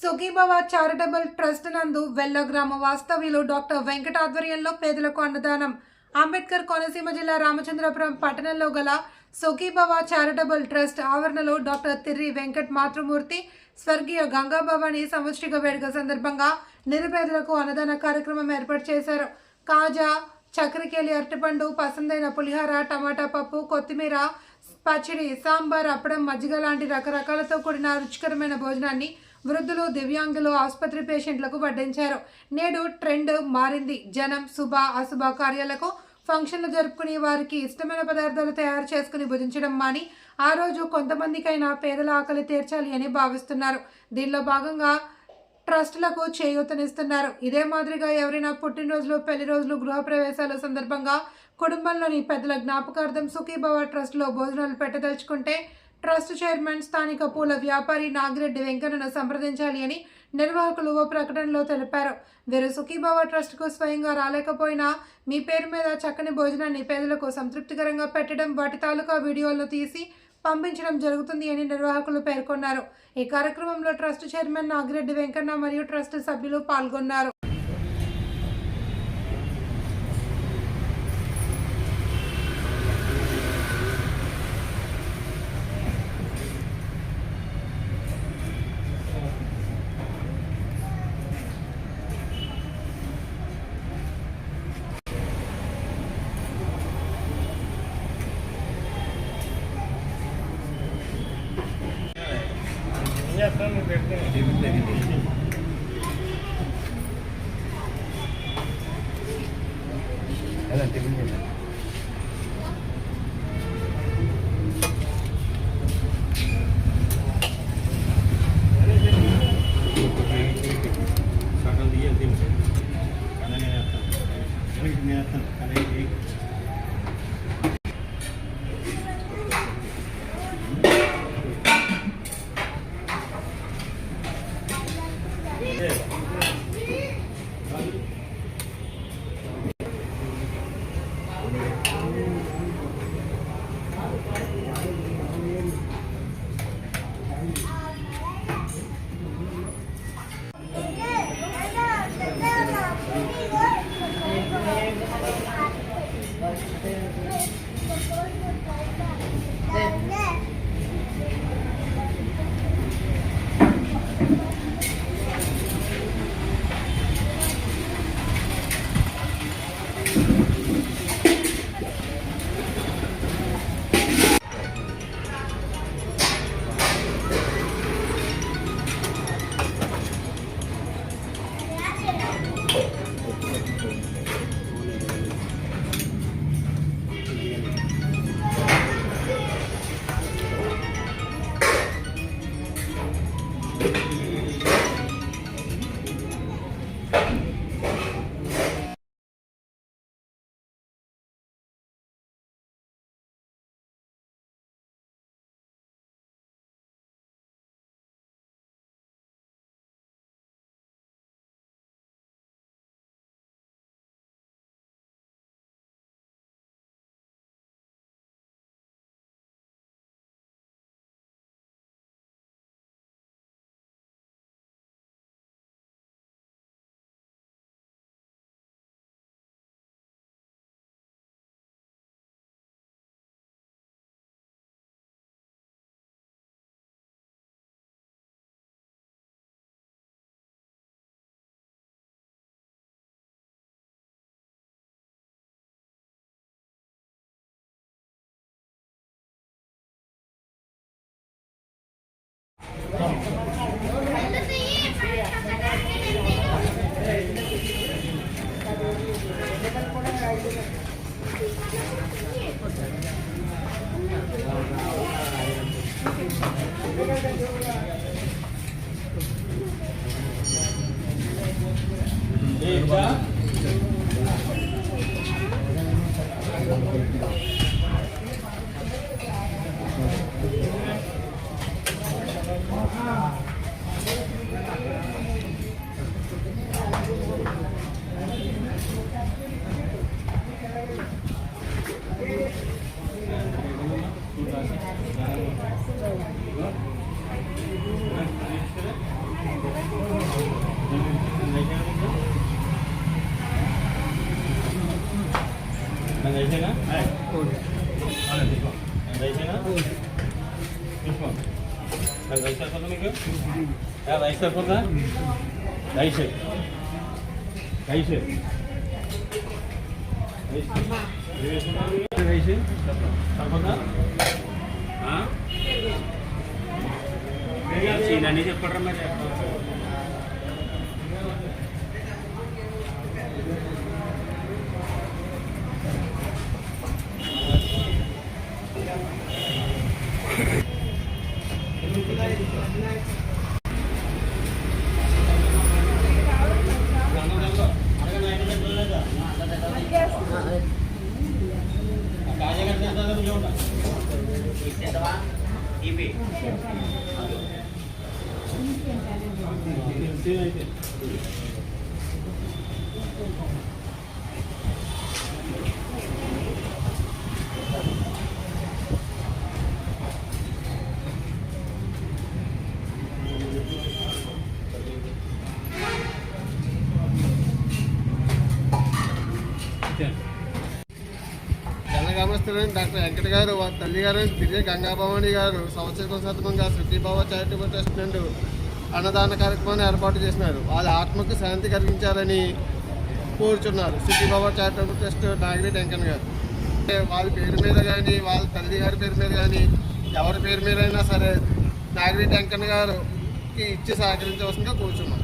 Sukhibhava charitable trust నందు వెల్ల గ్రామ వాస్తవ్యులు డాక్టర్ వెంకట ఆధ్వర్యంలో పేదలకు అన్నదానం. అంబేద్కర్ కోనసీమ జిల్లా రామచంద్రపురం పట్టణంలో గల సుఖీభవ చారిటబుల్ ట్రస్ట్ ఆవరణలో డాక్టర్ తిర్రి వెంకట్ మాతృమూర్తి స్వర్గీయ గంగాభవాని సంవత్సరిక వేడుక సందర్భంగా నిరుపేదలకు అన్నదాన కార్యక్రమం ఏర్పాటు చేశారు. కాజా, చక్కెరకేళి, అరటిపండు, పసందైన పులిహార, టమాటా పప్పు, కొత్తిమీర పచ్చడి, సాంబార్, అప్పడం, మజ్జిగ లాంటి రకరకాలతో కూడిన రుచికరమైన భోజనాన్ని వృద్ధులు, దివ్యాంగులు, ఆసుపత్రి పేషెంట్లకు వడ్డించారు. నేడు ట్రెండ్ మారింది. జనం శుభ అశుభ కార్యాలకు, ఫంక్షన్లు జరుపుకుని వారికి ఇష్టమైన పదార్థాలు తయారు చేసుకుని భుజించడం మాని ఆ రోజు కొంతమందికైనా పేదల ఆకలి తీర్చాలి అని భావిస్తున్నారు. దీనిలో భాగంగా ట్రస్టులకు చేయూతనిస్తున్నారు. ఇదే మాదిరిగా ఎవరైనా పుట్టినరోజులు, పెళ్లి రోజులు, గృహప్రవేశాల సందర్భంగా కుటుంబంలోని పెద్దల జ్ఞాపకార్థం సుఖీభవ ట్రస్ట్లో భోజనాలు పెట్టదలుచుకుంటే ట్రస్ట్ చైర్మన్ స్థానిక పూల వ్యాపారి నాగిరెడ్డి వెంకన్నను సంప్రదించాలి అని నిర్వాహకులు ఓ ప్రకటనలో తెలిపారు. వీరు సుఖీభవ ట్రస్ట్కు స్వయంగా రాలేకపోయినా మీ పేరు మీద చక్కని భోజనాన్ని పేదలకు సంతృప్తికరంగా పెట్టడం, వాటి తాలూకా వీడియోలను తీసి పంపించడం జరుగుతుంది అని నిర్వాహకులు పేర్కొన్నారు. ఈ కార్యక్రమంలో ట్రస్ట్ చైర్మన్ నాగిరెడ్డి వెంకన్న మరియు ట్రస్ట్ సభ్యులు పాల్గొన్నారు. చెప్పరా మరి గ్రామస్తులైన డాక్టర్ వెంకట గారు వారి తల్లి గారు దివ్య గంగాభవాని గారు సంవత్సరం సందర్భంగా సుఖీభావ చారిటబుల్ ట్రస్ట్ నుండి అన్నదాన కార్యక్రమాన్ని ఏర్పాటు చేసినారు. వాళ్ళ ఆత్మకు శాంతి కలిగించాలని కోరుచున్నారు. సుఖీభావ చారిటబుల్ ట్రస్ట్ నాగిరెడ్డి వెంకన్న గారు వాళ్ళ పేరు మీద కానీ వాళ్ళ తల్లి గారి పేరు మీద కానీ ఎవరి పేరు మీద అయినా సరే నాగిరెడ్డి వెంకన్న గారికి ఇచ్చి సహకరించవలసిందిగా కోరుచున్నాం.